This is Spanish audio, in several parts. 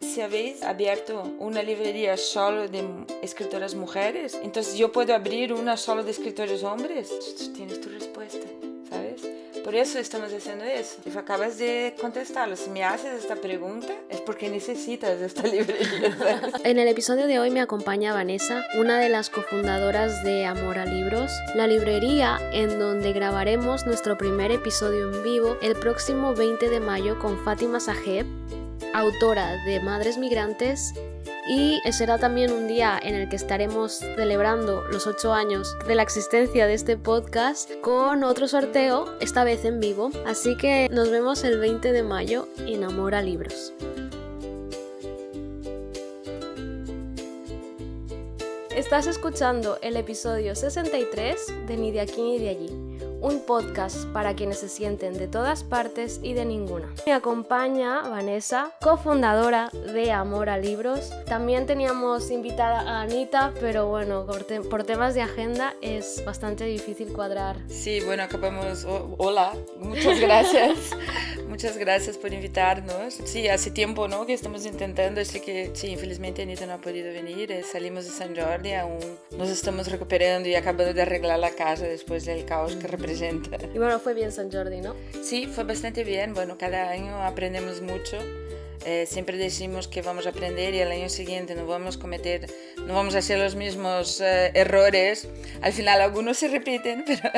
Si habéis abierto una librería solo de escritoras mujeres, entonces yo puedo abrir una solo de escritores hombres. Tienes tu respuesta, ¿sabes? Por eso estamos haciendo eso. Y acabas de contestarlo. Si me haces esta pregunta es porque necesitas esta librería, ¿sabes? En el episodio de hoy me acompaña Vanessa, una de las cofundadoras de Amor a Libros, la librería en donde grabaremos nuestro primer episodio en vivo el próximo 20 de mayo con Fátima Saheb, autora de Madres Migrantes, y será también un día en el que estaremos celebrando los 8 años de la existencia de este podcast con otro sorteo, esta vez en vivo. Así que nos vemos el 20 de mayo en Amor a Libros. Estás escuchando el episodio 63 de Ni de aquí ni de allí, un podcast para quienes se sienten de todas partes y de ninguna. Me acompaña Vanessa, cofundadora de Amor a Libros. También teníamos invitada a Anita, pero bueno, por temas de agenda es bastante difícil cuadrar. Sí, bueno, acabamos... hola, muchas gracias. Muchas gracias por invitarnos. Sí, hace tiempo, ¿no?, que estamos intentando. Así que, sí, infelizmente Anita no ha podido venir. Salimos de San Jordi, aún nos estamos recuperando y acabando de arreglar la casa después del caos que representa. Y bueno, fue bien San Jordi, ¿no? Sí, fue bastante bien. Bueno, cada año aprendemos mucho. Siempre decimos que vamos a aprender y el año siguiente no vamos a hacer los mismos errores. Al final algunos se repiten, pero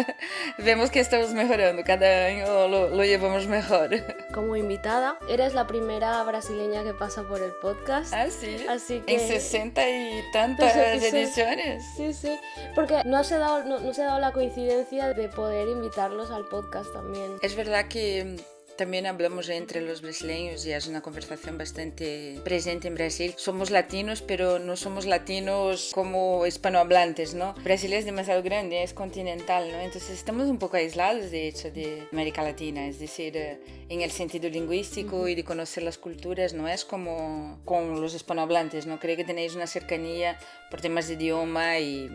vemos que estamos mejorando. Cada año lo llevamos mejor. Como invitada, eres la primera brasileña que pasa por el podcast. Ah, sí. Así que... En 60 y tantas ediciones. Sí, sí. Porque no se ha dado la coincidencia de poder invitarlos al podcast también. Es verdad que también hablamos entre los brasileños y es una conversación bastante presente en Brasil. Somos latinos, pero no somos latinos como hispanohablantes, ¿no? Brasil es demasiado grande, es continental, ¿no? Entonces estamos un poco aislados, de hecho, de América Latina, es decir, en el sentido lingüístico y de conocer las culturas, no es como con los hispanohablantes, ¿no? Creo que tenéis una cercanía por temas de idioma y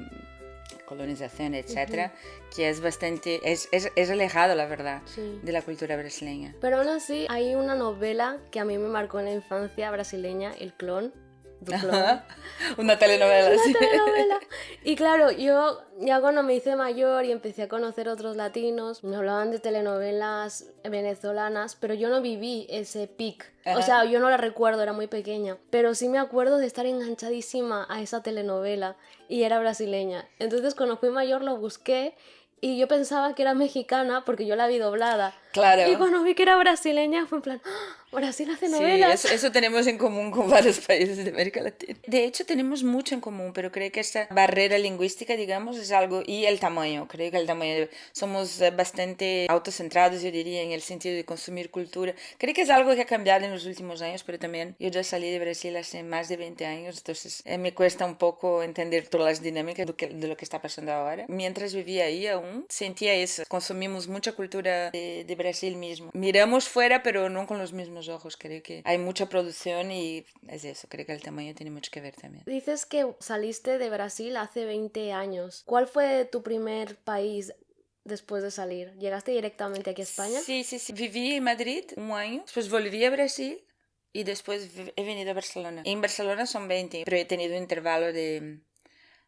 colonización, etcétera, que es bastante, es alejado, la verdad, sí, de la cultura brasileña. Pero aún así, hay una novela que a mí me marcó en la infancia brasileña, El Clon. Una telenovela, una sí. telenovela. Y claro, yo ya cuando me hice mayor y empecé a conocer otros latinos, me hablaban de telenovelas venezolanas, pero yo no viví ese pic. O sea, yo no la recuerdo, era muy pequeña, pero sí me acuerdo de estar enganchadísima a esa telenovela y era brasileña. Entonces cuando fui mayor lo busqué y yo pensaba que era mexicana porque yo la vi doblada. Claro. Y cuando vi que era brasileña fue en plan, ¡ah! Brasil hace novelas. Sí, eso tenemos en común con varios países de América Latina. De hecho, tenemos mucho en común, pero creo que esta barrera lingüística, digamos, es algo... Y el tamaño, creo que el tamaño... Somos bastante autocentrados, yo diría, en el sentido de consumir cultura. Creo que es algo que ha cambiado en los últimos años, pero también yo ya salí de Brasil hace más de 20 años, entonces me cuesta un poco entender todas las dinámicas de lo que está pasando ahora. Mientras vivía ahí aún, sentía eso. Consumimos mucha cultura de Brasil mismo. Miramos fuera, pero no con los mismos ojos. Creo que hay mucha producción y es eso, creo que el tamaño tiene mucho que ver también. Dices que saliste de Brasil hace 20 años. ¿Cuál fue tu primer país después de salir? ¿Llegaste directamente aquí a España? Sí. Viví en Madrid un año, después volví a Brasil y después he venido a Barcelona. En Barcelona son 20, pero he tenido un intervalo de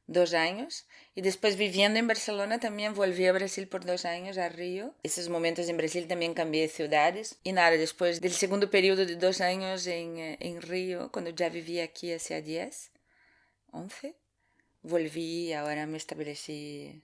2 años y después viviendo en Barcelona también volví a Brasil por 2 años, a Río. Esos momentos en Brasil también cambié de ciudades y nada, después del segundo periodo de 2 años en Río, cuando ya vivía aquí hace 10, 11, volví y ahora me establecí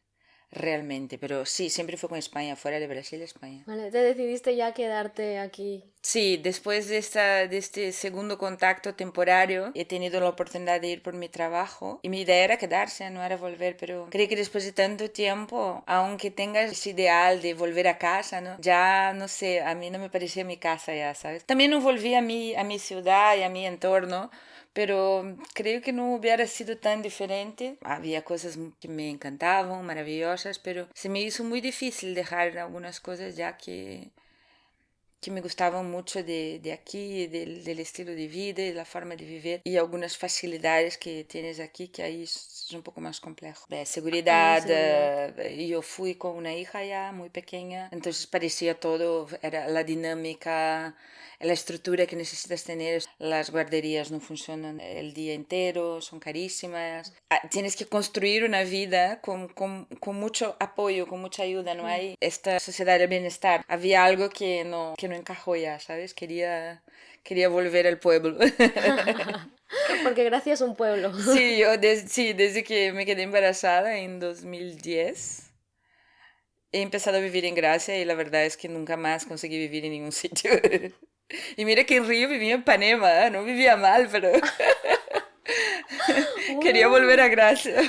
realmente, pero sí, siempre fue con España, fuera de Brasil, España. Vale, te decidiste ya quedarte aquí. Sí, después de este segundo contacto temporario he tenido la oportunidad de ir por mi trabajo y mi idea era quedarse, no era volver, pero creo que después de tanto tiempo, aunque tengas ese ideal de volver a casa, ¿no? Ya no sé, a mí no me parecía mi casa ya, ¿sabes? También no volví a mi ciudad y a mi entorno, pero creo que no hubiera sido tan diferente. Había cosas que me encantaban, maravillosas, pero se me hizo muy difícil dejar algunas cosas ya que que me gustaban mucho de aquí, del estilo de vida y la forma de vivir y algunas facilidades que tienes aquí que ahí es un poco más complejo. Seguridad, seguridad. yo fui con una hija ya muy pequeña, entonces parecía todo, era la dinámica, la estructura que necesitas tener. Las guarderías no funcionan el día entero, son carísimas. Tienes que construir una vida con mucho apoyo, con mucha ayuda. No hay esta sociedad del bienestar. Había algo que no encajó ya, ¿sabes? Quería volver al pueblo. Porque Gracia es un pueblo. Sí, sí, desde que me quedé embarazada en 2010. He empezado a vivir en Gracia y la verdad es que nunca más conseguí vivir en ningún sitio. Y mira que en Río vivía en Panema, no vivía mal, pero quería volver Wow. a Gracia.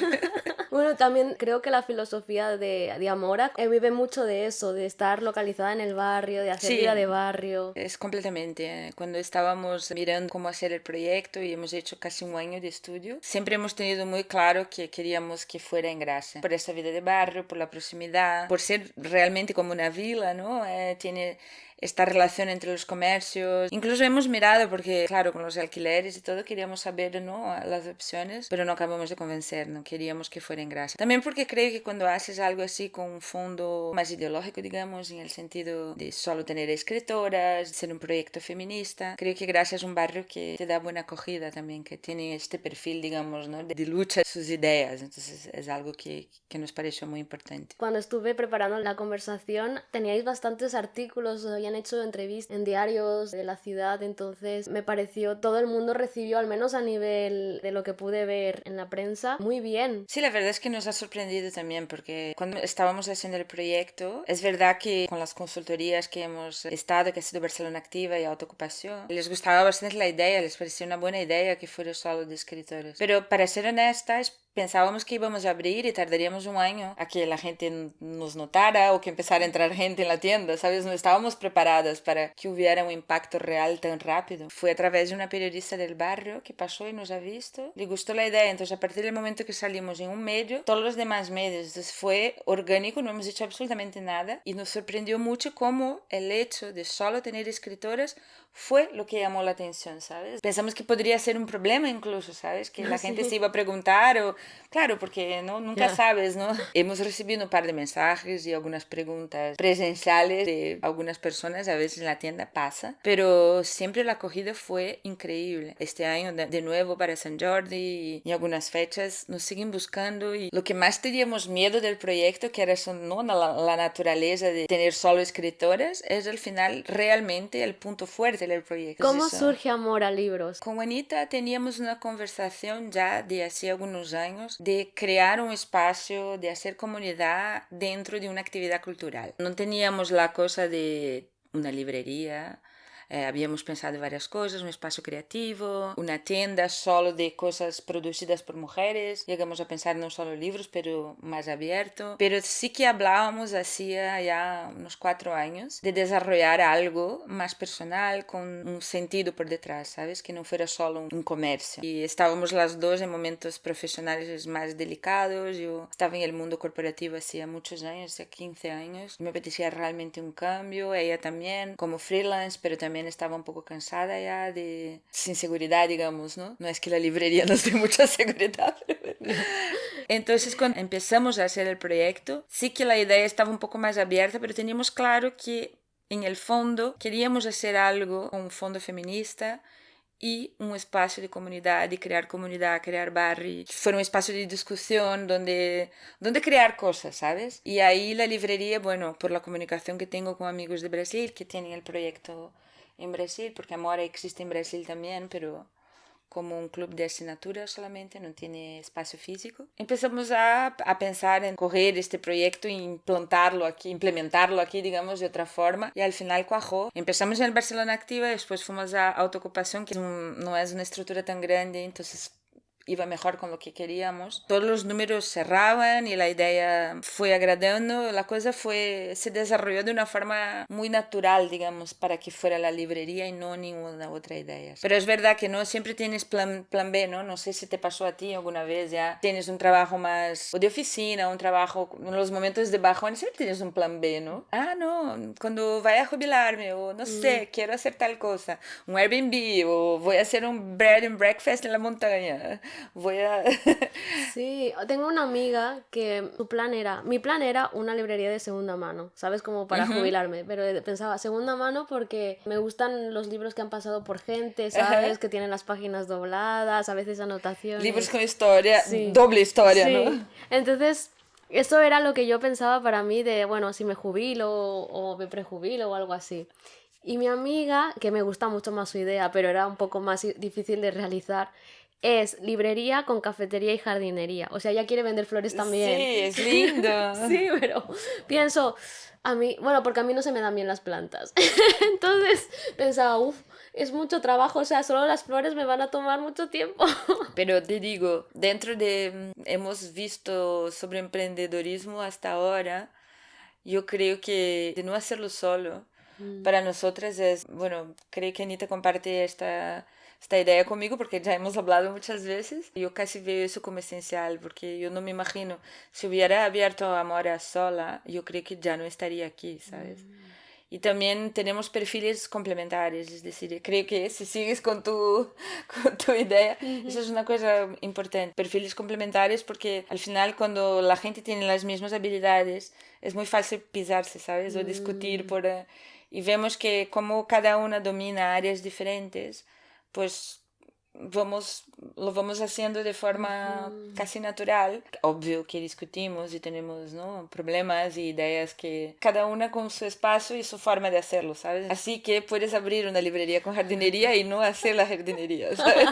Bueno, también creo que la filosofía de Amora vive mucho de eso, de estar localizada en el barrio, de hacer vida Sí, de barrio. es completamente. Cuando estábamos mirando cómo hacer el proyecto y hemos hecho casi un año de estudio, siempre hemos tenido muy claro que queríamos que fuera en Gracia, por esa vida de barrio, por la proximidad, por ser realmente como una vila, ¿no? Tiene esta relación entre los comercios. Incluso hemos mirado, porque claro, con los alquileres y todo queríamos saber, ¿no?, las opciones, pero no acabamos de convencer, no queríamos que fuera en Gracia. También porque creo que cuando haces algo así con un fondo más ideológico, digamos, en el sentido de solo tener escritoras, ser un proyecto feminista, creo que Gracia es un barrio que te da buena acogida también, que tiene este perfil, digamos, ¿no?, de lucha de sus ideas. Entonces es algo que nos pareció muy importante. Cuando estuve preparando la conversación, teníais bastantes artículos, os habían hecho entrevistas en diarios de la ciudad, entonces me pareció, todo el mundo recibió, al menos a nivel de lo que pude ver en la prensa, muy bien. Sí, la verdad es que nos ha sorprendido también porque cuando estábamos haciendo el proyecto, es verdad que con las consultorías que hemos estado, que ha sido Barcelona Activa y Autoocupación, les gustaba bastante la idea, les parecía una buena idea que fuera solo de escritores. Pero para ser honestas, pensábamos que íbamos a abrir y tardaríamos un año a que la gente nos notara o que empezara a entrar gente en la tienda, ¿sabes? No estábamos preparadas para que hubiera un impacto real tan rápido. Fue a través de una periodista del barrio que pasó y nos ha visto, le gustó la idea, entonces a partir del momento que salimos en un medio, todos los demás medios, entonces fue orgánico, no hemos hecho absolutamente nada y nos sorprendió mucho cómo el hecho de solo tener escritoras fue lo que llamó la atención, ¿sabes? Pensamos que podría ser un problema incluso, ¿sabes? Que la gente se Sí. iba a preguntar o... Claro, porque no, nunca sabes, ¿no? Hemos recibido un par de mensajes y algunas preguntas presenciales de algunas personas, a veces en la tienda pasa, pero siempre la acogida fue increíble. Este año de nuevo para San Jordi y algunas fechas nos siguen buscando y lo que más teníamos miedo del proyecto, que era eso, ¿no?, la naturaleza de tener solo escritoras, es al final realmente el punto fuerte del proyecto. ¿Cómo Es eso. surge Amor a Libros? Con Juanita teníamos una conversación ya de hace algunos años de crear un espacio, de hacer comunidad dentro de una actividad cultural. No teníamos la cosa de una librería. Habíamos pensado en varias cosas, un espacio creativo, una tienda solo de cosas producidas por mujeres. Llegamos a pensar no solo libros, pero más abierto. Pero sí que hablábamos hacía ya unos 4 años de desarrollar algo más personal, con un sentido por detrás, ¿sabes? Que no fuera solo un comercio. Y estábamos las dos en momentos profesionales más delicados. Yo estaba en el mundo corporativo hacía muchos años, hacía 15 años. Me apetecía realmente un cambio. Ella también, como freelance, pero también estaba un poco cansada ya de sin seguridad, digamos, ¿no? No es que la librería nos dé mucha seguridad. Entonces, cuando empezamos a hacer el proyecto, sí que la idea estaba un poco más abierta, pero teníamos claro que en el fondo queríamos hacer algo con un fondo feminista y un espacio de comunidad, crear barrio, que fuera un espacio de discusión donde crear cosas, ¿sabes? Y ahí la librería, bueno, por la comunicación que tengo con amigos de Brasil que tienen el proyecto en Brasil, porque Amora existe en Brasil también, pero como un club de asignatura solamente, no tiene espacio físico. Empezamos a pensar en coger este proyecto e implementarlo aquí, digamos, de otra forma, y al final cuajó. Empezamos en el Barcelona Activa, después fuimos a Autoocupación, que no es una estructura tan grande, entonces iba mejor con lo que queríamos. Todos los números cerraban y la idea fue agradando. La cosa se desarrolló de una forma muy natural, digamos, para que fuera la librería y no ninguna otra idea. Pero es verdad que no siempre tienes plan B, ¿no? No sé si te pasó a ti alguna vez, ya tienes un trabajo más o de oficina, un trabajo en los momentos de bajón, siempre tienes un plan B, ¿no? Ah, no, cuando vaya a jubilarme o no sé, quiero hacer tal cosa, un Airbnb o voy a hacer un bread and breakfast en la montaña, voy a... Sí, tengo una amiga que mi plan era una librería de segunda mano, ¿sabes? Como para jubilarme, pero pensaba segunda mano porque me gustan los libros que han pasado por gente, ¿sabes? Que tienen las páginas dobladas, a veces Libros anotaciones. con historia, Sí, doble historia, ¿no? sí. Entonces, eso era lo que yo pensaba para mí de, bueno, si me jubilo o me prejubilo o algo así. Y mi amiga, que me gusta mucho más su idea, pero era un poco más difícil de realizar, es librería con cafetería y jardinería. O sea, ella quiere vender flores también. Sí, es lindo. Sí, pero pienso, a mí, bueno, porque a mí no se me dan bien las plantas. Entonces pensaba, uff, es mucho trabajo, o sea, solo las flores me van a tomar mucho tiempo. Pero te digo, dentro de, hemos visto sobre emprendedorismo hasta ahora, yo creo que de no hacerlo solo, para nosotras es, bueno, creo que Anita comparte esta idea conmigo porque ya hemos hablado muchas veces. Yo casi veo eso como esencial porque yo no me imagino, si hubiera abierto Amora sola, yo creo que ya no estaría aquí, ¿sabes? Y también tenemos perfiles complementarios, es decir, creo que si sigues con con tu idea, eso es una cosa importante. Perfiles complementarios porque al final cuando la gente tiene las mismas habilidades es muy fácil pisarse, ¿sabes? O discutir y vemos que como cada una domina áreas diferentes, pues lo vamos haciendo de forma casi natural. Obvio que discutimos y tenemos, ¿no?, problemas y ideas que cada una con su espacio y su forma de hacerlo, ¿sabes? Así que puedes abrir una librería con jardinería y no hacer la jardinería, ¿sabes?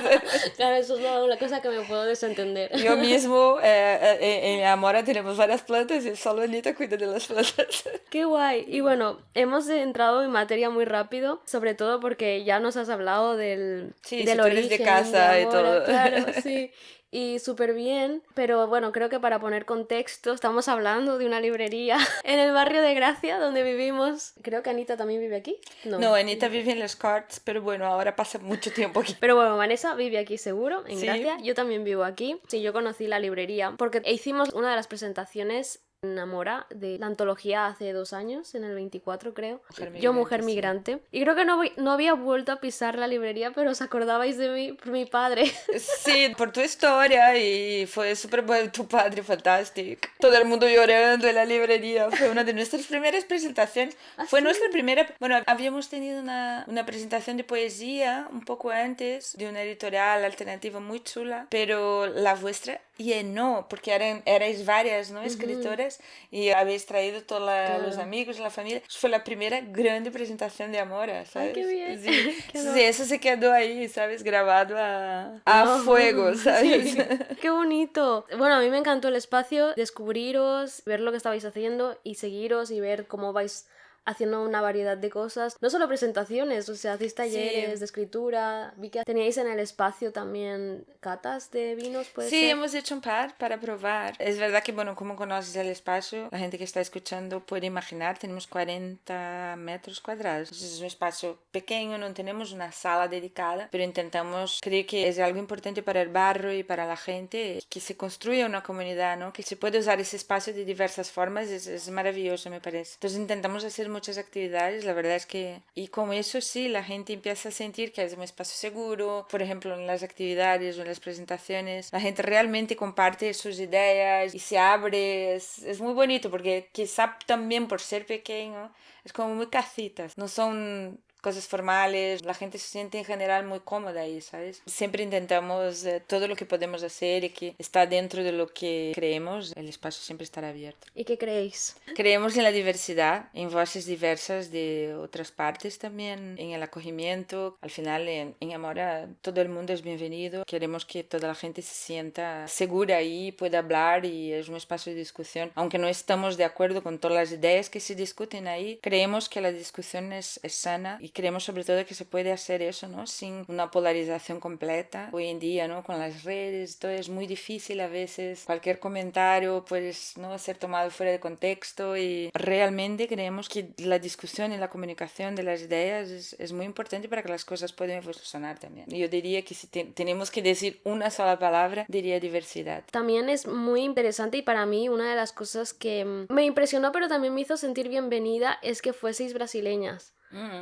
Claro, eso es la cosa que me puedo desentender. Yo mismo en Amora tenemos varias plantas y solo Anita cuida de las plantas. Qué guay. Y bueno, hemos entrado en materia muy rápido, sobre todo porque ya nos has hablado Sí, si del tú eres de origen de casa y Amora, todo. claro, sí. Y súper bien, pero bueno, creo que para poner contexto, estamos hablando de una librería en el barrio de Gracia, donde vivimos. Creo que Anita también vive aquí. No, Anita vive en Les Corts, pero bueno, ahora pasa mucho tiempo aquí. Pero bueno, Vanessa vive aquí seguro, en Sí. Gracia. Yo también vivo aquí. Sí, yo conocí la librería porque hicimos una de las presentaciones en Amora de la antología hace 2 años, en el 24 creo. Yo, mujer Sí. migrante. Y creo que no había vuelto a pisar la librería, pero os acordabais de mí por mi padre. Sí, por tu historia y fue súper bueno, tu padre fantástico. Todo el mundo llorando en la librería. Fue una de nuestras primeras presentaciones. Fue nuestra primera, bueno, habíamos tenido una presentación de poesía un poco antes de una editorial alternativa muy chula, pero la vuestra llenó, porque erais varias, ¿no?, escritoras y habéis traído todos los amigos, la familia. Fue la primera grande presentación de Amora, ¿sabes? Ay, qué bien. Sí, Qué sí, eso se quedó ahí, ¿sabes? Grabado a fuego, ¿sabes? Sí. Qué bonito. Bueno, a mí me encantó el espacio, descubriros, ver lo que estabais haciendo y seguiros y ver cómo vais haciendo una variedad de cosas. No solo presentaciones, o sea, hacéis talleres de escritura. Vi que teníais en el espacio también catas de vinos, ¿puede Sí, ser? hemos hecho un par para probar. Es verdad que, bueno, como conoces el espacio, la gente que está escuchando puede imaginar, tenemos 40 metros cuadrados. Entonces es un espacio pequeño, no tenemos una sala dedicada, pero intentamos, creo que es algo importante para el barrio y para la gente, que se construya una comunidad, ¿no? Que se puede usar ese espacio de diversas formas, es maravilloso, me parece. Entonces intentamos hacer muchas actividades, la verdad es que, y con eso sí, la gente empieza a sentir que es un espacio seguro, por ejemplo, en las actividades o en las presentaciones, la gente realmente comparte sus ideas y se abre, es muy bonito porque quizá también por ser pequeño es como muy casitas, no son cosas formales, la gente se siente en general muy cómoda ahí, ¿sabes? Siempre intentamos todo lo que podemos hacer y que está dentro de lo que creemos, el espacio siempre estará abierto. ¿Y qué creéis? Creemos en la diversidad, en voces diversas de otras partes también, en el acogimiento. Al final, en Amora, todo el mundo es bienvenido. Queremos que toda la gente se sienta segura ahí, pueda hablar y es un espacio de discusión. Aunque no estamos de acuerdo con todas las ideas que se discuten ahí, creemos que la discusión es sana y creemos sobre todo que se puede hacer eso, ¿no? Sin una polarización completa. Hoy en día, ¿no? Con las redes, todo es muy difícil a veces. Cualquier comentario puede, ¿no?, ser tomado fuera de contexto, y realmente creemos que la discusión y la comunicación de las ideas es muy importante para que las cosas puedan evolucionar también. Yo diría que si tenemos que decir una sola palabra, diría diversidad. También es muy interesante, y para mí una de las cosas que me impresionó pero también me hizo sentir bienvenida es que fueseis brasileñas,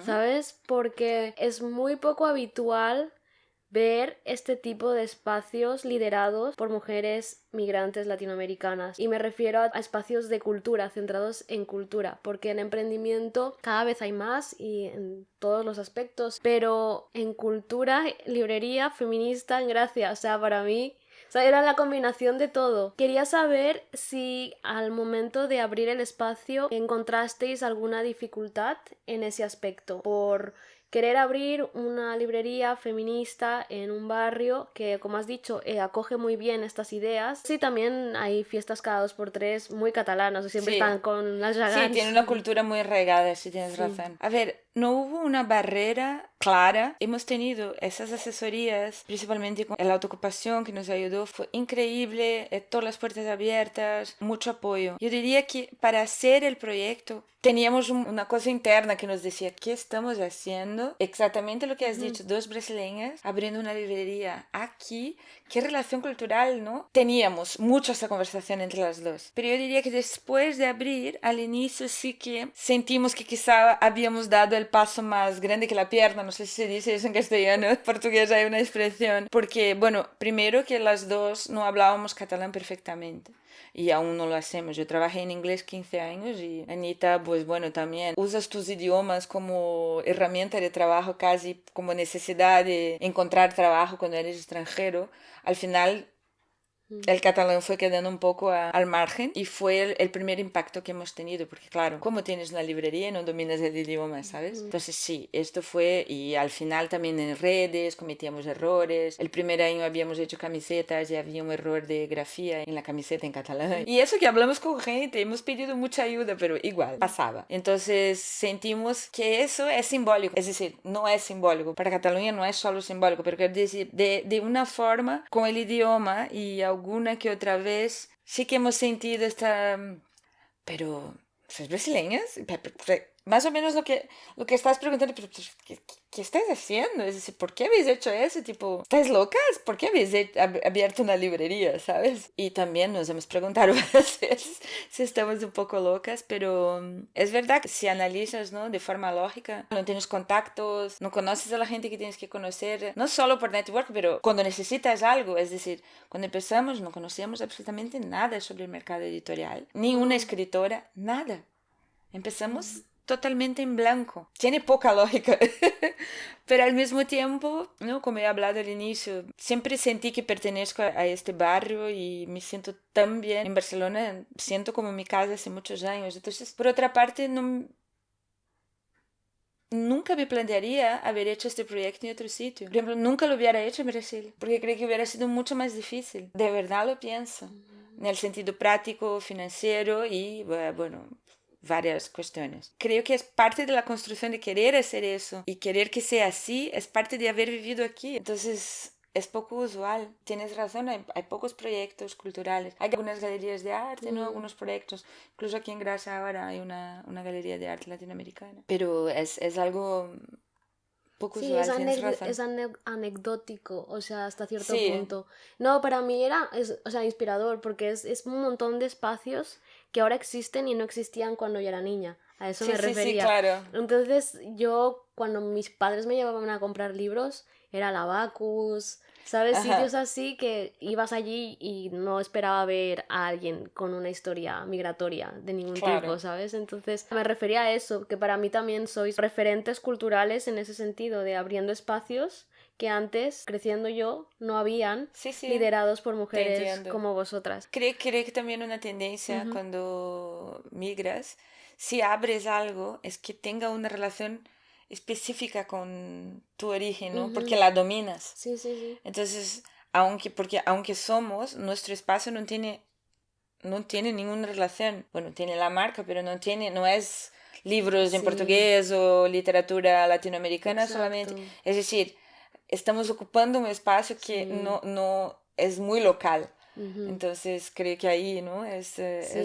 ¿sabes? Porque es muy poco habitual ver este tipo de espacios liderados por mujeres migrantes latinoamericanas, y me refiero a espacios de cultura, centrados en cultura, porque en emprendimiento cada vez hay más y en todos los aspectos, pero en cultura, librería, feminista, en Gracia, o sea, para mí, o sea, era la combinación de todo. Quería saber si al momento de abrir el espacio encontrasteis alguna dificultad en ese aspecto, por querer abrir una librería feminista en un barrio que, como has dicho, acoge muy bien estas ideas. Sí, también hay fiestas cada 2 por 3 muy catalanas, siempre Sí. están con las Sí, llagadas. tiene una cultura muy arraigada, sí tienes Sí. razón. A ver, no hubo una barrera clara. Hemos tenido esas asesorías, principalmente con la autoocupación, que nos ayudó. Fue increíble, todas las puertas abiertas, mucho apoyo. Yo diría que para hacer el proyecto teníamos una cosa interna que nos decía: ¿qué estamos haciendo? Exactamente lo que has dicho, dos brasileñas abriendo una librería aquí. ¿Qué relación cultural, no? Teníamos mucho esa conversación entre las dos. Pero yo diría que después de abrir, al inicio sí que sentimos que quizá habíamos dado el paso más grande que la pierna. No sé si se dice eso en castellano, en portugués hay una expresión. Porque, bueno, primero que las dos no hablábamos catalán perfectamente. Y aún no lo hacemos. Yo trabajé en inglés 15 años y Anita, pues bueno, también usas tus idiomas como herramienta de trabajo, casi como necesidad de encontrar trabajo cuando eres extranjero. Al final el catalán fue quedando un poco al margen, y fue el primer impacto que hemos tenido, porque claro, como tienes una librería y no dominas el idioma, ¿sabes? Entonces sí, esto fue, y al final también en redes cometíamos errores. El primer año habíamos hecho camisetas y había un error de grafía en la camiseta en catalán. Y eso que hablamos con gente, hemos pedido mucha ayuda, pero igual, pasaba. Entonces sentimos que eso es simbólico, es decir, no es simbólico. Para Cataluña no es solo simbólico, pero quiero decir, de una forma, con el idioma y alguna que otra vez, sí que hemos sentido esta... Pero, ¿sois brasileñas? Más o menos lo que estás preguntando, pero ¿qué estáis haciendo? Es decir, ¿por qué habéis hecho eso? Tipo, ¿estáis locas? ¿Por qué habéis abierto una librería, sabes? Y también nos hemos preguntado varias veces si estamos un poco locas, pero es verdad que si analizas, ¿no?, de forma lógica, no tienes contactos, no conoces a la gente que tienes que conocer, no solo por network, pero cuando necesitas algo. Es decir, cuando empezamos no conocíamos absolutamente nada sobre el mercado editorial, ni una escritora, nada. Empezamos totalmente en blanco. Tiene poca lógica. Pero al mismo tiempo, ¿no?, como he hablado al inicio, siempre sentí que pertenezco a este barrio y me siento tan bien en Barcelona. Siento como mi casa hace muchos años. Entonces, por otra parte, nunca me plantearía haber hecho este proyecto en otro sitio. Por ejemplo, nunca lo hubiera hecho en Brasil, porque creo que hubiera sido mucho más difícil. De verdad lo pienso. En el sentido práctico, financiero y, bueno, varias cuestiones. Creo que es parte de la construcción de querer hacer eso y querer que sea así, es parte de haber vivido aquí. Entonces es poco usual. Tienes razón, hay pocos proyectos culturales. Hay algunas galerías de arte, ¿no? Algunos proyectos. Incluso aquí en Gracia ahora hay una galería de arte latinoamericana. Pero es algo poco Sí, usual, tienes razón. es anecdótico, o sea, hasta cierto Sí, punto. No, para mí era, o sea, inspirador, porque es un montón de espacios que ahora existen y no existían cuando yo era niña. A eso me sí, sí, refería. claro. Entonces, yo, cuando mis padres me llevaban a comprar libros, era la Bacus, ¿sabes? Ajá. Sitios así que ibas allí y no esperaba ver a alguien con una historia migratoria de ningún tipo, Claro. ¿sabes? Entonces me refería a eso, que para mí también sois referentes culturales en ese sentido, de abriendo espacios que antes, creciendo yo, no habían, Sí, sí, liderados por te mujeres entiendo. como vosotras. Creo que también una tendencia cuando migras, si abres algo, es que tenga una relación específica con tu origen, ¿no? Porque la dominas. Sí, sí, sí. Entonces, porque aunque somos, nuestro espacio no tiene ninguna relación. Bueno, tiene la marca, pero no es libros en Sí, portugués o literatura latinoamericana solamente. exacto. Es decir, estamos ocupando un espacio que Sí. no es muy local. Ujú. Entonces creo que ahí, ¿no? Es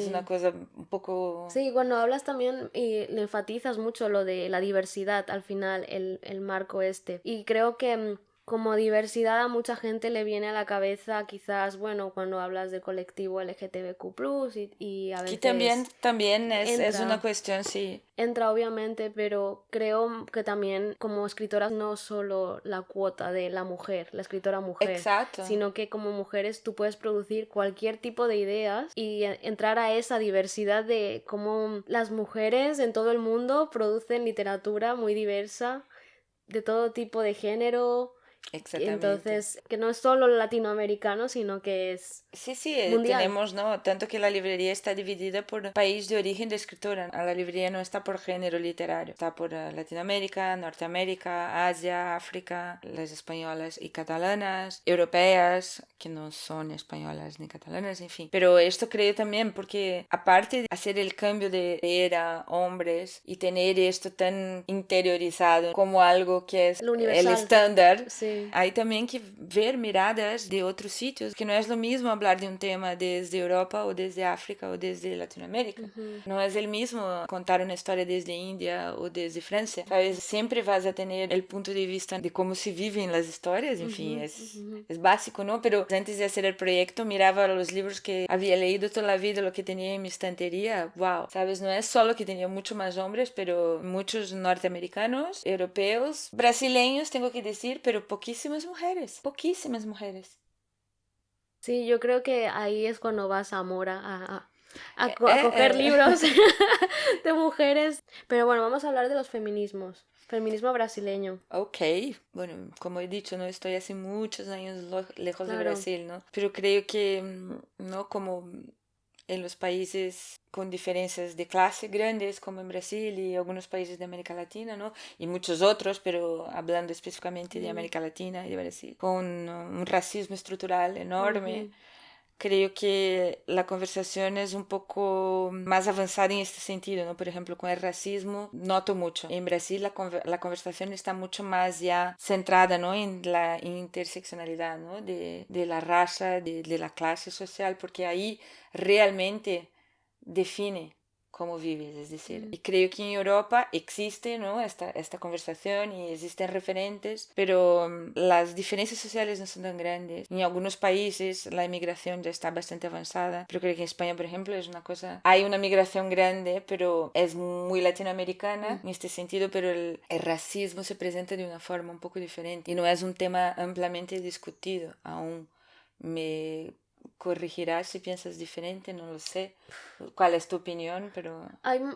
una Sí. cosa un poco... Sí, cuando hablas también y le enfatizas mucho lo de la diversidad al final, el marco este. Y creo que como diversidad a mucha gente le viene a la cabeza quizás, bueno, cuando hablas de colectivo LGTBQ+, y a Aquí también, veces también es una entra. cuestión, sí. Entra obviamente, pero creo que también como escritora no solo la cuota de la mujer, la escritora mujer, Exacto. sino que como mujeres tú puedes producir cualquier tipo de ideas y entrar a esa diversidad de cómo las mujeres en todo el mundo producen literatura muy diversa, de todo tipo de género, Exactamente. entonces que no es solo latinoamericano, sino que es Sí, sí, mundial. tenemos, ¿no? Tanto que la librería está dividida por país de origen de escritora. La librería no está por género literario, está por Latinoamérica, Norteamérica, Asia, África, las españolas y catalanas, europeas, que no son españolas ni catalanas, en fin. Pero esto creo también porque aparte de hacer el cambio de era hombres y tener esto tan interiorizado como algo que es Lo el universal, estándar, sí. hay también que ver miradas de otros sitios, que no es lo mismo hablar de un tema desde Europa o desde África o desde Latinoamérica. Ujú, No es el mismo contar una historia desde India o desde Francia. ¿Sabes? Siempre vas a tener el punto de vista de cómo se viven las historias, en fin, ujú, ujú. es básico, ¿no? Pero antes de hacer el proyecto miraba los libros que había leído toda la vida, lo que tenía en mi estantería. Wow, ¿sabes? No es solo que tenía mucho más hombres, pero muchos norteamericanos, europeos, brasileños, tengo que decir, pero poquísimas mujeres, poquísimas mujeres. Sí, yo creo que ahí es cuando vas a Mora Eh, a coger eh, libros de mujeres. Pero bueno, vamos a hablar de los feminismos. Feminismo brasileño, Ok, bueno, como he dicho, no estoy hace muchos años lejos de claro. Brasil, ¿no? Pero creo que, ¿no? Como en los países con diferencias de clase grandes, como en Brasil y algunos países de América Latina, ¿no? Y muchos otros, pero hablando específicamente de Mm, América Latina y de Brasil, con un racismo estructural enorme. ujú, Creo que la conversación es un poco más avanzada en este sentido, ¿no? Por ejemplo, con el racismo noto mucho. En Brasil la conversación está mucho más ya centrada, ¿no? En la interseccionalidad, ¿no? De la raza, de la clase social, porque ahí realmente define cómo vives, es decir. mm. Y creo que en Europa existe, ¿no? esta conversación y existen referentes, pero las diferencias sociales no son tan grandes. En algunos países la inmigración ya está bastante avanzada, pero creo que en España, por ejemplo, es una cosa... Hay una migración grande, pero es muy latinoamericana Mm. en este sentido, pero el racismo se presenta de una forma un poco diferente y no es un tema ampliamente discutido aún. Me corregirás si piensas diferente, no lo sé cuál es tu opinión, pero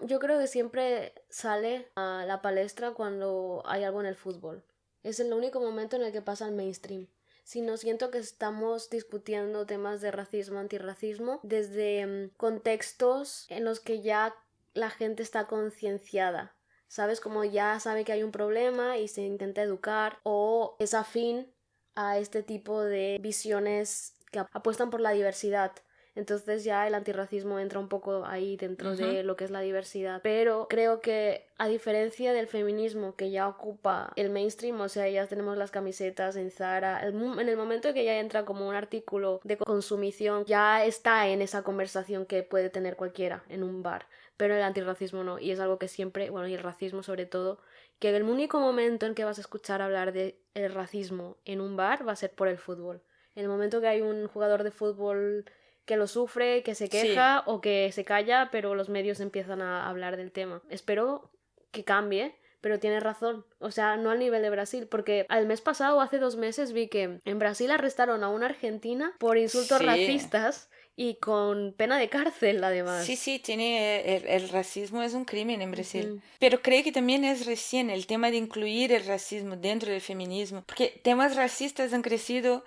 Yo creo que siempre sale a la palestra cuando hay algo en el fútbol. Es el único momento en el que pasa al mainstream. Si no siento que estamos discutiendo temas de racismo, antirracismo, desde contextos en los que ya la gente está concienciada. ¿Sabes? Como ya sabe que hay un problema y se intenta educar o es afín a este tipo de visiones que apuestan por la diversidad. Entonces ya el antirracismo entra un poco ahí dentro ujú, de lo que es la diversidad. Pero creo que a diferencia del feminismo que ya ocupa el mainstream, o sea, ya tenemos las camisetas en Zara, en el momento en que ya entra como un artículo de consumición, ya está en esa conversación que puede tener cualquiera en un bar. Pero el antirracismo no, y es algo que siempre, bueno, y el racismo sobre todo, que el único momento en que vas a escuchar hablar de el racismo en un bar va a ser por el fútbol. En el momento que hay un jugador de fútbol que lo sufre, que se sí, queja o que se calla, pero los medios empiezan a hablar del tema. Espero que cambie, pero tienes razón. O sea, no al nivel de Brasil, porque el mes pasado o hace 2 meses vi que en Brasil arrestaron a una argentina por insultos sí. racistas y con pena de cárcel Sí, además. sí, tiene el racismo es un crimen en Brasil. Ujú, Pero creo que también es recién el tema de incluir el racismo dentro del feminismo, porque temas racistas han crecido,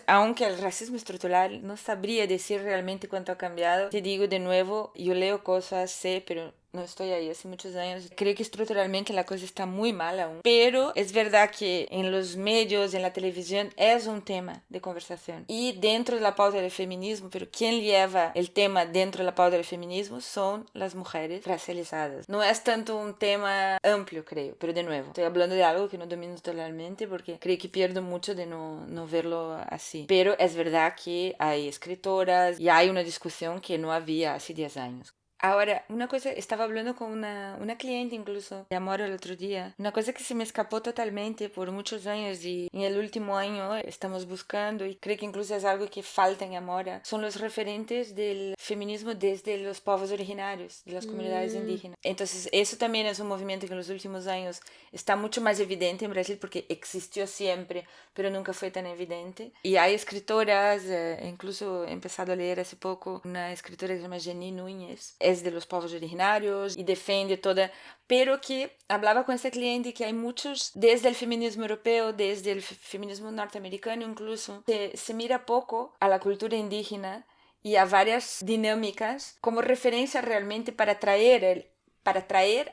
aunque el racismo estructural no sabría decir realmente cuánto ha cambiado. Te digo de nuevo, yo leo cosas, sé, pero no estoy ahí hace muchos años. Creo que estructuralmente la cosa está muy mal aún. Pero es verdad que en los medios, en la televisión, es un tema de conversación. Y dentro de la pauta del feminismo, pero quien lleva el tema dentro de la pauta del feminismo son las mujeres racializadas. No es tanto un tema amplio, creo. Pero de nuevo, estoy hablando de algo que no domino totalmente porque creo que pierdo mucho de no verlo así. Pero es verdad que hay escritoras y hay una discusión que no había hace 10 años. Ahora, una cosa, estaba hablando con una cliente incluso de amor el otro día. Una cosa que se me escapó totalmente por muchos años y en el último año estamos buscando y creo que incluso es algo que falta en Amora. Son los referentes del feminismo desde los povos originarios, de las comunidades indígenas. Entonces, eso también es un movimiento que en los últimos años está mucho más evidente en Brasil porque existió siempre, pero nunca fue tan evidente. Y hay escritoras, incluso he empezado a leer hace poco una escritora que se llama Jenny Núñez, es de los povos originarios y defiende toda, pero que hablaba con este cliente que hay muchos, desde el feminismo europeo, desde el feminismo norteamericano incluso, se mira poco a la cultura indígena y a varias dinámicas como referencia realmente para traer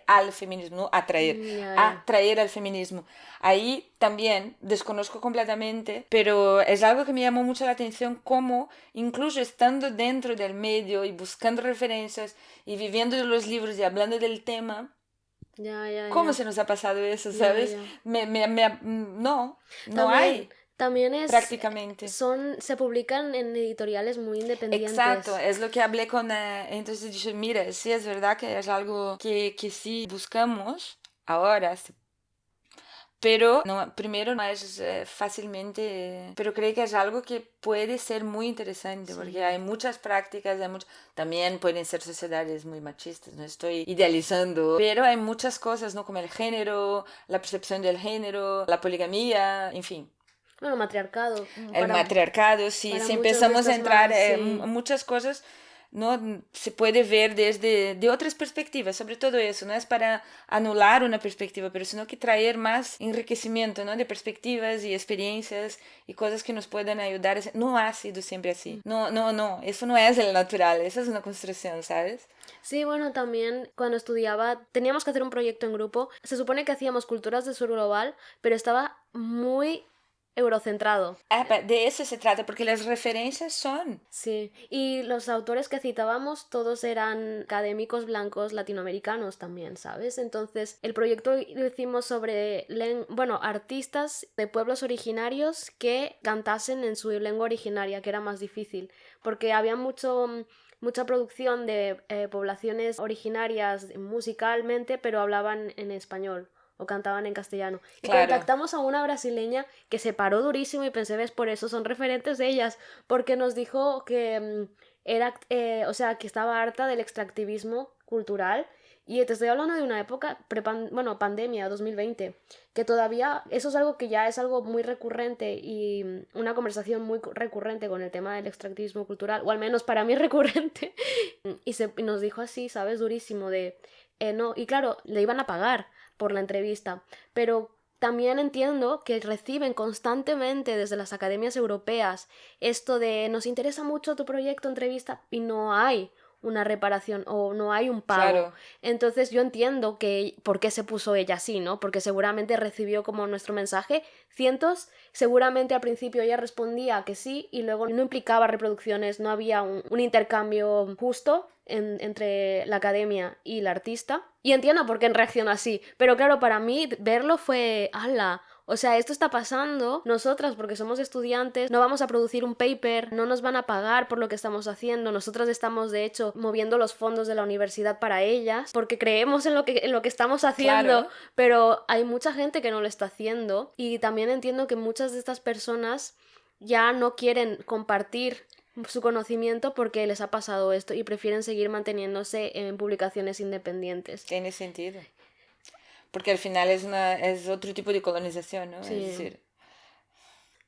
al feminismo, no atraer al feminismo. Ahí también desconozco completamente, pero es algo que me llamó mucho la atención, cómo incluso estando dentro del medio y buscando referencias y viviendo de los libros y hablando del tema, ¿cómo se nos ha pasado eso, sabes? No También, hay también prácticamente. se publican en editoriales muy independientes. Exacto, es lo que hablé con... entonces dije, mira, sí es verdad que es algo que sí buscamos ahora, pero no, primero no es fácilmente, pero creo que es algo que puede ser muy interesante porque hay muchas prácticas, también pueden ser sociedades muy machistas, no estoy idealizando, pero hay muchas cosas, ¿no? Como el género, la percepción del género, la poligamia, en fin. Bueno, matriarcado. El matriarcado, sí, Para si muchos de empezamos a estos entrar más, en muchas cosas, ¿no? Se puede ver desde de otras perspectivas, sobre todo eso, no es para anular una perspectiva, pero sino que traer más enriquecimiento, ¿no? De perspectivas y experiencias y cosas que nos puedan ayudar. No ha sido siempre así, no, eso no es el natural, eso es una construcción, ¿sabes? Sí, bueno, también cuando estudiaba teníamos que hacer un proyecto en grupo. Se supone que hacíamos culturas del sur global, pero estaba muy eurocentrado. De eso se trata, porque las referencias son... Sí, y los autores que citábamos todos eran académicos blancos latinoamericanos también, ¿sabes? Entonces, el proyecto lo hicimos sobre, artistas de pueblos originarios que cantasen en su lengua originaria, que era más difícil, porque había mucha producción de poblaciones originarias musicalmente, pero hablaban en español o cantaban en castellano. Y Claro. contactamos a una brasileña que se paró durísimo y pensé, ves, por eso son referentes de ellas, porque nos dijo que que estaba harta del extractivismo cultural. Y te estoy hablando de una época, pandemia, 2020, que todavía eso es algo que ya es algo muy recurrente y una conversación muy recurrente con el tema del extractivismo cultural, o al menos para mí recurrente. Y nos dijo así, ¿sabes? Durísimo de... no, y claro, le iban a pagar por la entrevista, pero también entiendo que reciben constantemente desde las academias europeas esto de nos interesa mucho tu proyecto, entrevista, y no hay una reparación o no hay un pago. Claro. Entonces yo entiendo que por qué se puso ella así, ¿no? Porque seguramente recibió como nuestro mensaje cientos, seguramente al principio ella respondía que sí y luego no implicaba reproducciones, no había un intercambio justo entre la academia y la artista. Y entiendo por qué reaccionó así, pero claro, para mí verlo fue, ¡hala! O sea, esto está pasando, nosotras porque somos estudiantes no vamos a producir un paper, no nos van a pagar por lo que estamos haciendo, nosotras estamos de hecho moviendo los fondos de la universidad para ellas porque creemos en lo que estamos haciendo, Claro. pero hay mucha gente que no lo está haciendo y también entiendo que muchas de estas personas ya no quieren compartir su conocimiento porque les ha pasado esto y prefieren seguir manteniéndose en publicaciones independientes. Tiene sentido. Porque al final es otro tipo de colonización, ¿no? Sí. Es decir...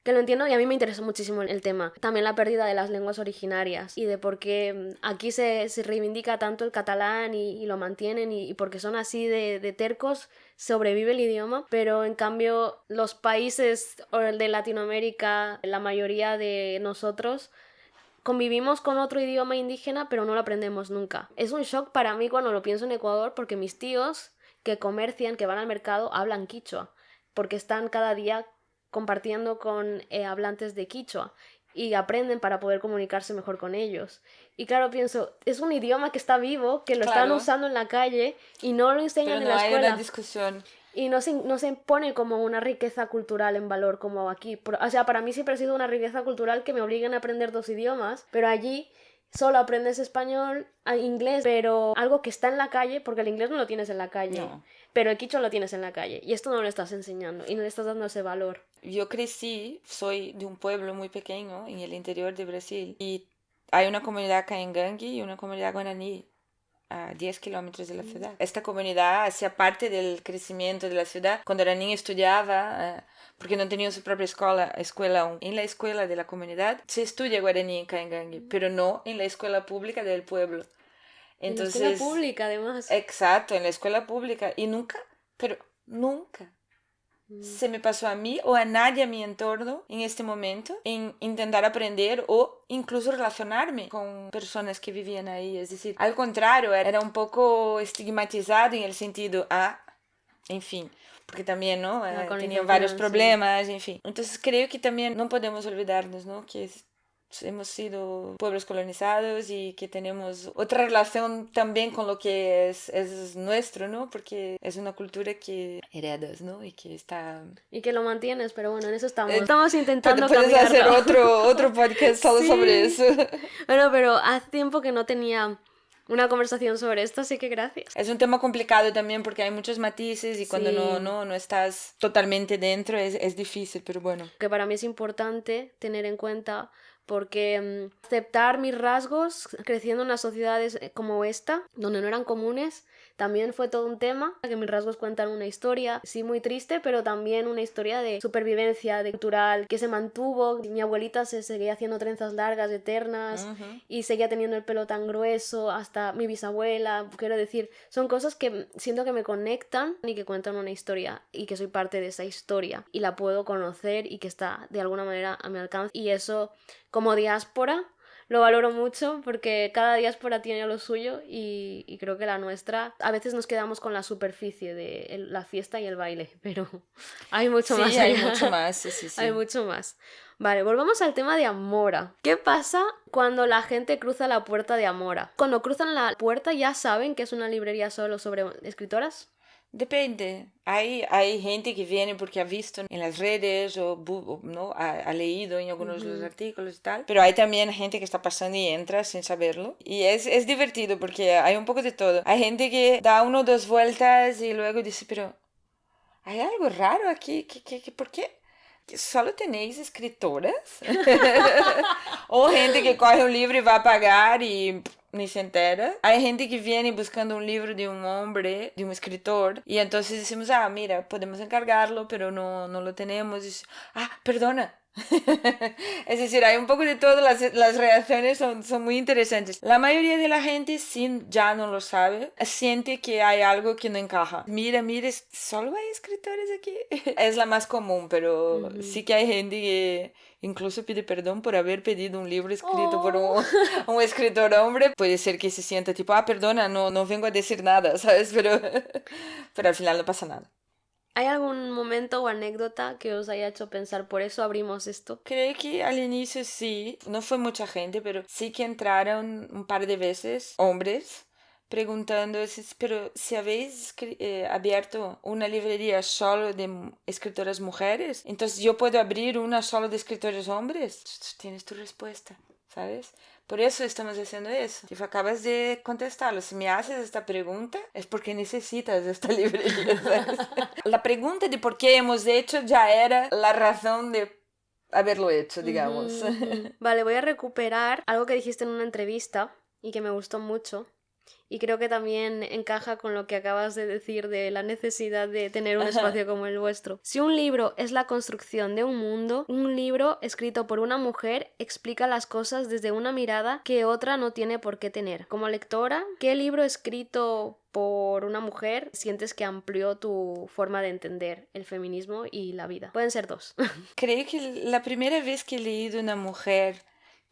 Que lo entiendo y a mí me interesa muchísimo el tema. También la pérdida de las lenguas originarias y de por qué aquí se reivindica tanto el catalán y lo mantienen y porque son así de tercos, sobrevive el idioma, pero en cambio los países de Latinoamérica, la mayoría de nosotros convivimos con otro idioma indígena, pero no lo aprendemos nunca. Es un shock para mí cuando lo pienso en Ecuador, porque mis tíos que comercian, que van al mercado, hablan quichua, porque están cada día compartiendo con hablantes de quichua y aprenden para poder comunicarse mejor con ellos. Y claro, pienso, es un idioma que está vivo, que lo están Claro, usando en la calle y no lo enseñan pero en no la hay escuela. una discusión. Y no se pone como una riqueza cultural en valor como aquí. O sea, para mí siempre ha sido una riqueza cultural que me obliguen a aprender dos idiomas, pero allí solo aprendes español, inglés, pero algo que está en la calle, porque el inglés no lo tienes en la calle, No. pero el quichua lo tienes en la calle. Y esto no lo estás enseñando y no le estás dando ese valor. Yo crecí, soy de un pueblo muy pequeño en el interior de Brasil y hay una comunidad caingangue y una comunidad guaraní a 10 kilómetros de la ciudad. Esta comunidad hacía parte del crecimiento de la ciudad. Cuando era niña estudiaba, porque no tenía su propia escuela aún. En la escuela de la comunidad se estudia guaraní en caingangue, pero no en la escuela pública del pueblo. Entonces, en la escuela Entonces, pública, además. exacto, en la escuela pública. Y nunca, pero nunca se me pasó a mí o a nadie a mi entorno en este momento en intentar aprender o incluso relacionarme con personas que vivían ahí. Es decir, al contrario, era un poco estigmatizado en el sentido, en fin, porque también, ¿no? Tenían varios problemas, en fin. Entonces creo que también no podemos olvidarnos, ¿no? Que hemos sido pueblos colonizados y que tenemos otra relación también con lo que es nuestro, ¿no? Porque es una cultura que heredas, ¿no? Y que está... Y que lo mantienes, pero bueno, en eso estamos. Estamos intentando puedes cambiarlo. hacer otro podcast solo Sí. sobre eso. Bueno, pero hace tiempo que no tenía una conversación sobre esto, así que gracias. Es un tema complicado también porque hay muchos matices y cuando no estás totalmente dentro es difícil, pero bueno. Que para mí es importante tener en cuenta porque aceptar mis rasgos creciendo en unas sociedades como esta, donde no eran comunes, también fue todo un tema, que mis rasgos cuentan una historia, sí muy triste, pero también una historia de supervivencia, de cultural, que se mantuvo. Mi abuelita se seguía haciendo trenzas largas, eternas, y seguía teniendo el pelo tan grueso, hasta mi bisabuela. Quiero decir, son cosas que siento que me conectan y que cuentan una historia, y que soy parte de esa historia, y la puedo conocer y que está de alguna manera a mi alcance. Y eso, como diáspora, lo valoro mucho porque cada diáspora tiene lo suyo y creo que la nuestra, a veces nos quedamos con la superficie de la fiesta y el baile, pero hay mucho más allá. Sí, hay mucho más, sí. Hay mucho más. Vale, volvamos al tema de Amora. ¿Qué pasa cuando la gente cruza la puerta de Amora? Cuando cruzan la puerta, ¿ya saben que es una librería solo sobre escritoras? Depende. Hay gente que viene porque ha visto en las redes o ¿no? ha leído en algunos de los artículos y tal. Pero hay también gente que está pasando y entra sin saberlo. Y es divertido porque hay un poco de todo. Hay gente que da 1 o 2 vueltas y luego dice, pero hay algo raro aquí. ¿Por qué? ¿Solo tenéis escritoras? O gente que coge un libro y va a pagar y ni se entera. Hay gente que viene buscando un libro de un hombre, de un escritor, y entonces decimos, mira, podemos encargarlo, pero no lo tenemos. Y, perdona. Es decir, hay un poco de todo, las reacciones son muy interesantes. La mayoría de la gente sí ya no lo sabe, siente que hay algo que no encaja. Mira, solo hay escritores aquí. Es la más común, pero sí que hay gente que incluso pide perdón por haber pedido un libro escrito por un escritor hombre. Puede ser que se sienta tipo, perdona, no vengo a decir nada, ¿sabes? Pero al final no pasa nada. ¿Hay algún momento o anécdota que os haya hecho pensar por eso abrimos esto? Creo que al inicio sí, no fue mucha gente, pero sí que entraron un par de veces hombres preguntando, pero si habéis abierto una librería solo de escritoras mujeres, entonces yo puedo abrir una solo de escritores hombres. Tienes tu respuesta, ¿sabes? Por eso estamos haciendo eso. Tipo, acabas de contestarlo. Si me haces esta pregunta es porque necesitas esta librería, ¿sabes? La pregunta de por qué hemos hecho ya era la razón de haberlo hecho, digamos. Vale, voy a recuperar algo que dijiste en una entrevista y que me gustó mucho. Y creo que también encaja con lo que acabas de decir de la necesidad de tener un espacio como el vuestro. Si un libro es la construcción de un mundo, un libro escrito por una mujer explica las cosas desde una mirada que otra no tiene por qué tener. Como lectora, ¿qué libro escrito por una mujer sientes que amplió tu forma de entender el feminismo y la vida? Pueden ser 2. Creo que la primera vez que he leído una mujer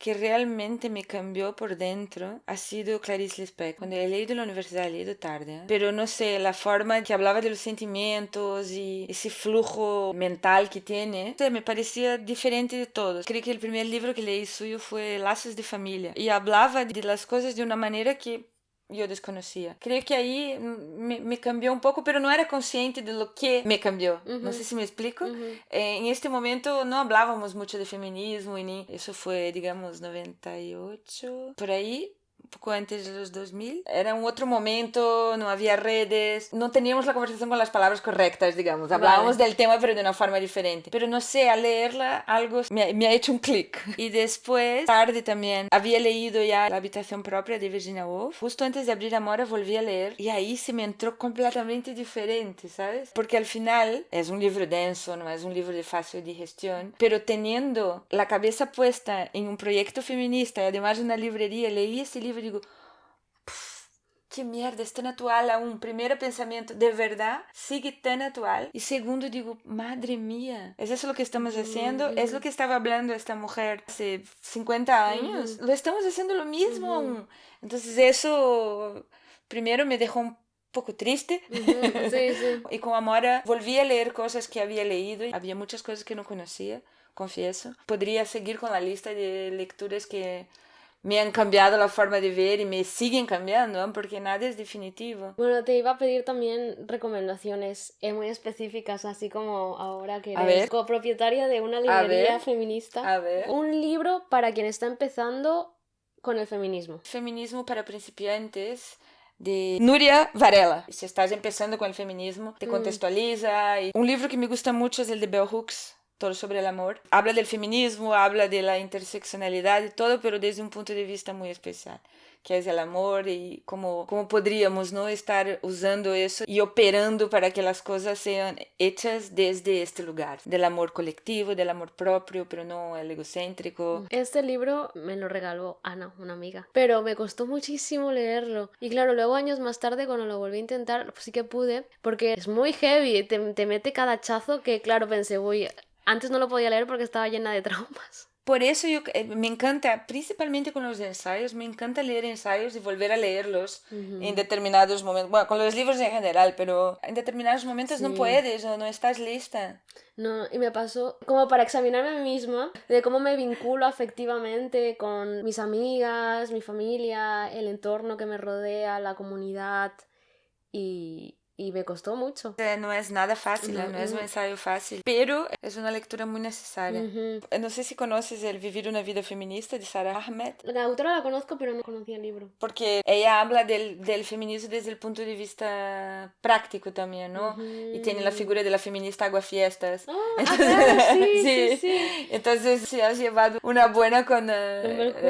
que realmente me cambió por dentro ha sido Clarice Lispector. Cuando he leído en la universidad, he leído tarde, ¿eh? Pero no sé, la forma que hablaba de los sentimientos y ese flujo mental que tiene, me parecía diferente de todos. Creo que el primer libro que leí suyo fue Lazos de Familia y hablaba de las cosas de una manera que yo desconocía. Creo que ahí me cambió un poco, pero no era consciente de lo que me cambió. No sé si me explico. En este momento no hablábamos mucho de feminismo, y ni eso fue, digamos, 98, por ahí. Un poco antes de los 2000. Era un otro momento, no había redes, no teníamos la conversación con las palabras correctas, digamos. Hablábamos del tema, pero de una forma diferente. Pero no sé, al leerla algo me ha hecho un clic. Y después, tarde también, había leído ya La habitación propia de Virginia Woolf. Justo antes de abrir Amora volví a leer y ahí se me entró completamente diferente, ¿sabes? Porque al final es un libro denso, no es un libro de fácil digestión, pero teniendo la cabeza puesta en un proyecto feminista y además en una librería, leí ese libro y digo, qué mierda, es tan actual aún. Primero pensamiento, de verdad, sigue tan actual. Y segundo digo, madre mía, ¿es eso lo que estamos haciendo? ¿Es lo que estaba hablando esta mujer hace 50 años? Lo estamos haciendo lo mismo aún. Entonces eso primero me dejó un poco triste. Sí, sí. Y con Amora volví a leer cosas que había leído. Había muchas cosas que no conocía, confieso. Podría seguir con la lista de lecturas que me han cambiado la forma de ver y me siguen cambiando, ¿no? Porque nada es definitivo. Bueno, te iba a pedir también recomendaciones muy específicas, así como ahora que A eres ver. copropietaria de una A librería ver. feminista. A ver. Un libro para quien está empezando con el feminismo. Feminismo para principiantes, de Núria Varela. Si estás empezando con el feminismo, te contextualiza. Un libro que me gusta mucho es el de Bell Hooks, Todo sobre el amor. Habla del feminismo, habla de la interseccionalidad y todo, pero desde un punto de vista muy especial, que es el amor y cómo podríamos, ¿no?, estar usando eso y operando para que las cosas sean hechas desde este lugar, del amor colectivo, del amor propio, pero no el egocéntrico. Este libro me lo regaló Ana, una amiga, pero me costó muchísimo leerlo. Y claro, luego años más tarde, cuando lo volví a intentar, pues sí que pude, porque es muy heavy, te mete cada hachazo que, claro, pensé, uy, antes no lo podía leer porque estaba llena de traumas. Por eso me encanta, principalmente con los ensayos, me encanta leer ensayos y volver a leerlos en determinados momentos. Bueno, con los libros en general, pero en determinados momentos no puedes o no estás lista. No, y me pasó como para examinarme a mí misma de cómo me vinculo afectivamente con mis amigas, mi familia, el entorno que me rodea, la comunidad y me costó mucho. No es nada fácil, no es un ensayo fácil, pero es una lectura muy necesaria. No sé si conoces El vivir una vida feminista de Sara Ahmed. La autora la conozco, pero no conocía el libro. Porque ella habla del feminismo desde el punto de vista práctico también, ¿no? Y tiene la figura de la feminista aguafiestas. Entonces, claro, sí. Entonces, si has llevado una buena con...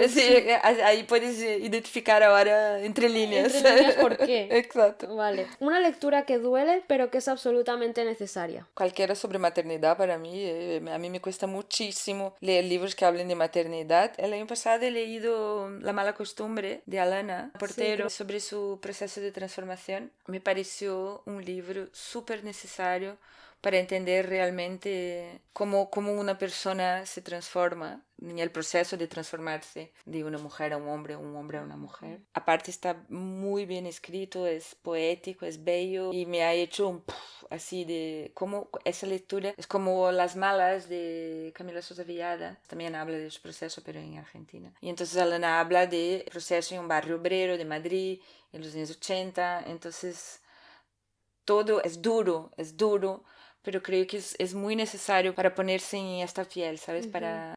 sí, ahí puedes identificar ahora entre líneas. Entre líneas, ¿por qué? Exacto. Vale. Una lectura que duele, pero que es absolutamente necesaria. Cualquiera sobre maternidad para mí. A mí me cuesta muchísimo leer libros que hablen de maternidad. El año pasado he leído La mala costumbre de Alana Portero, sobre su proceso de transformación. Me pareció un libro súper necesario para entender realmente cómo una persona se transforma en el proceso de transformarse de una mujer a un hombre a una mujer. Aparte está muy bien escrito, es poético, es bello y me ha hecho un así de cómo esa lectura es como Las malas de Camila Sosa Villada. También habla de su proceso, pero en Argentina. Y entonces Alana habla de proceso en un barrio obrero de Madrid en los años 80. Entonces todo es duro, pero creo que es muy necesario para ponerse en esta piel, ¿sabes? Para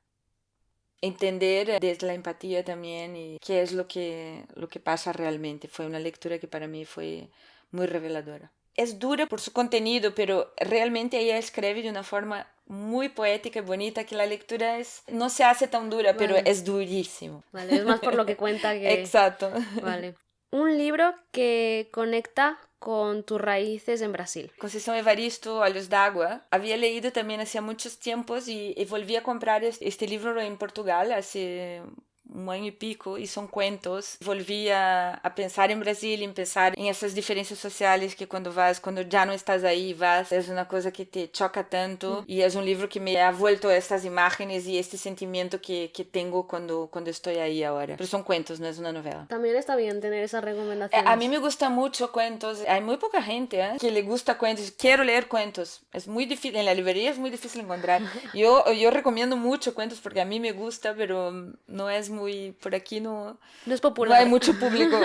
entender desde la empatía también y qué es lo que pasa realmente. Fue una lectura que para mí fue muy reveladora. Es dura por su contenido, pero realmente ella escribe de una forma muy poética y bonita que la lectura no se hace tan dura, pero es durísimo. Vale, es más por lo que cuenta que... Exacto. Vale. Un libro que conecta con tus raíces en Brasil. Conceição Evaristo, Olhos d'Água. Había leído también hacía muchos tiempos y volví a comprar este libro en Portugal hace un año y pico, y son cuentos. Volví a pensar en Brasil, en pensar en esas diferencias sociales que cuando ya no estás ahí, es una cosa que te choca tanto, y es un libro que me ha vuelto a estas imágenes y este sentimiento que tengo cuando estoy ahí ahora. Pero son cuentos, no es una novela. También está bien tener esas recomendaciones. A mí me gusta mucho cuentos. Hay muy poca gente que le gusta cuentos. Quiero leer cuentos. Es muy difícil, en la librería es muy difícil encontrar. Yo recomiendo mucho cuentos porque a mí me gusta, pero no es muy, por aquí no es popular. No hay mucho público.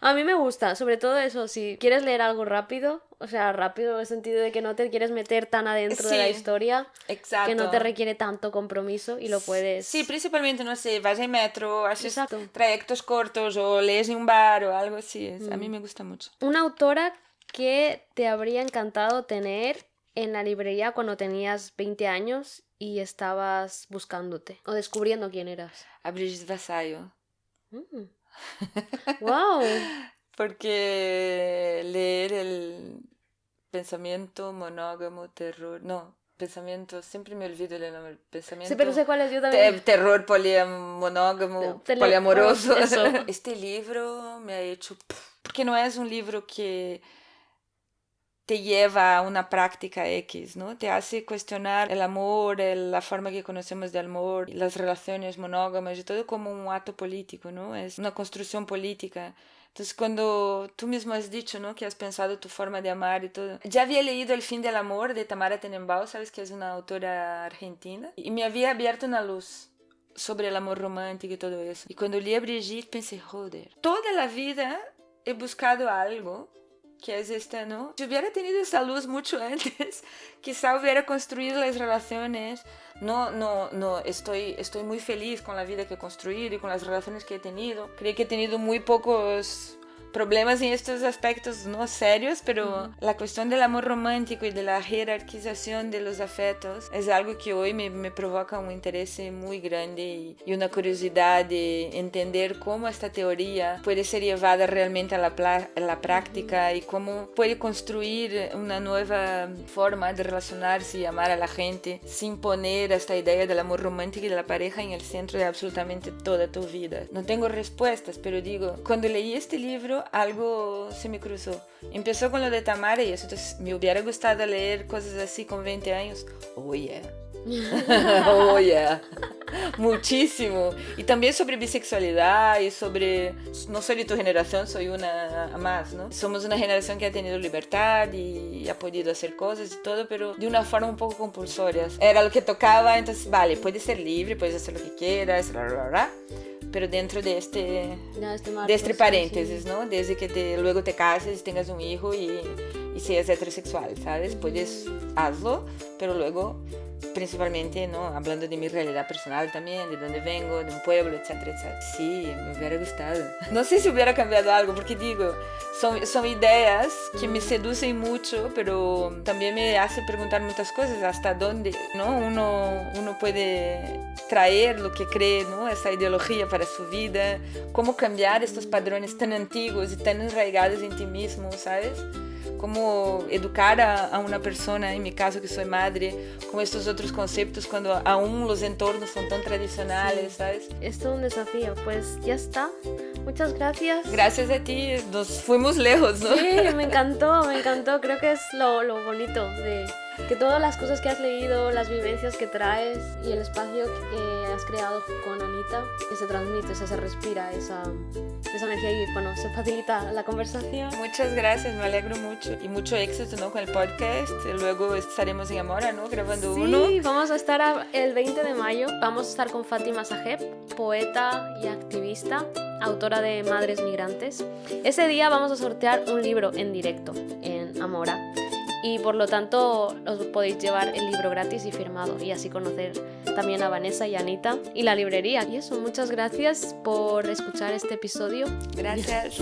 A mí me gusta, sobre todo eso, si quieres leer algo rápido, o sea, rápido en el sentido de que no te quieres meter tan adentro de la historia, exacto, que no te requiere tanto compromiso y lo puedes... Sí, principalmente, no sé, vas en metro, haces trayectos cortos o lees en un bar o algo así. A mí me gusta mucho. Una autora que te habría encantado tener en la librería cuando tenías 20 años y estabas buscándote o descubriendo quién eras. A Brigitte Vassallo. ¡Wow! Porque leer el pensamiento monógamo, pensamiento, siempre me olvido el nombre, pensamiento... Sí, pero sé cuál es, yo también. Terror monógamo, poliamoroso. Este libro me ha hecho... Porque no es un libro que te lleva a una práctica X, ¿no? Te hace cuestionar el amor, la forma que conocemos de amor, las relaciones monógamas y todo como un acto político, ¿no? Es una construcción política. Entonces, cuando tú mismo has dicho, ¿no?, que has pensado tu forma de amar y todo. Ya había leído El fin del amor de Tamara Tenenbaum, sabes que es una autora argentina, y me había abierto una luz sobre el amor romántico y todo eso. Y cuando leí a Brigitte pensé, joder, toda la vida he buscado algo que es esta, ¿no? Si hubiera tenido esa luz mucho antes, quizá hubiera construido las relaciones. No, estoy muy feliz con la vida que he construido y con las relaciones que he tenido. Creo que he tenido muy pocos problemas en estos aspectos no serios, pero la cuestión del amor romántico y de la jerarquización de los afectos es algo que hoy me provoca un interés muy grande y una curiosidad de entender cómo esta teoría puede ser llevada realmente a la práctica y cómo puede construir una nueva forma de relacionarse y amar a la gente sin poner esta idea del amor romántico y de la pareja en el centro de absolutamente toda tu vida. No tengo respuestas, pero digo, cuando leí este libro algo se me cruzó. Empezó con lo de Tamara y eso, entonces me hubiera gustado leer cosas así con 20 años. Oh yeah. Oh yeah. Muchísimo. Y también sobre bisexualidad y sobre, no soy de tu generación, soy una más, ¿no? Somos una generación que ha tenido libertad y ha podido hacer cosas y todo, pero de una forma un poco compulsoria. Era lo que tocaba, entonces vale, puedes ser libre, puedes hacer lo que quieras, pero dentro de este paréntesis, sí. ¿No? Desde que luego te cases, tengas un hijo y seas heterosexual, ¿sabes? Puedes hazlo, pero luego, principalmente, ¿no?, hablando de mi realidad personal también, de dónde vengo, de un pueblo, etcétera, etcétera. Sí, me hubiera gustado. No sé si hubiera cambiado algo, porque digo, son ideas que me seducen mucho, pero también me hace preguntar muchas cosas, hasta dónde, ¿no?, uno puede traer lo que cree, ¿no?, esa ideología para su vida, cómo cambiar estos padrones tan antiguos y tan arraigados en ti mismo, ¿sabes? Cómo educar a una persona, en mi caso que soy madre, con estos otros conceptos cuando aún los entornos son tan tradicionales, sí. ¿Sabes? Es todo un desafío, pues ya está. Muchas gracias. Gracias a ti, nos fuimos lejos, ¿no? Sí, me encantó, creo que es lo bonito de que todas las cosas que has leído, las vivencias que traes y el espacio que has creado con Anita, que se transmite, se respira esa energía y bueno, se facilita la conversación. Muchas gracias, me alegro mucho y mucho éxito, ¿no?, con el podcast. Luego estaremos en Amora, ¿no?, grabando uno. Sí, vamos a estar el 20 de mayo, vamos a estar con Fátima Saheb, poeta y activista, autora de Madres Migrantes. Ese día vamos a sortear un libro en directo en Amora. Y por lo tanto os podéis llevar el libro gratis y firmado y así conocer también a Vanessa y a Anita y la librería. Y eso, muchas gracias por escuchar este episodio. Gracias.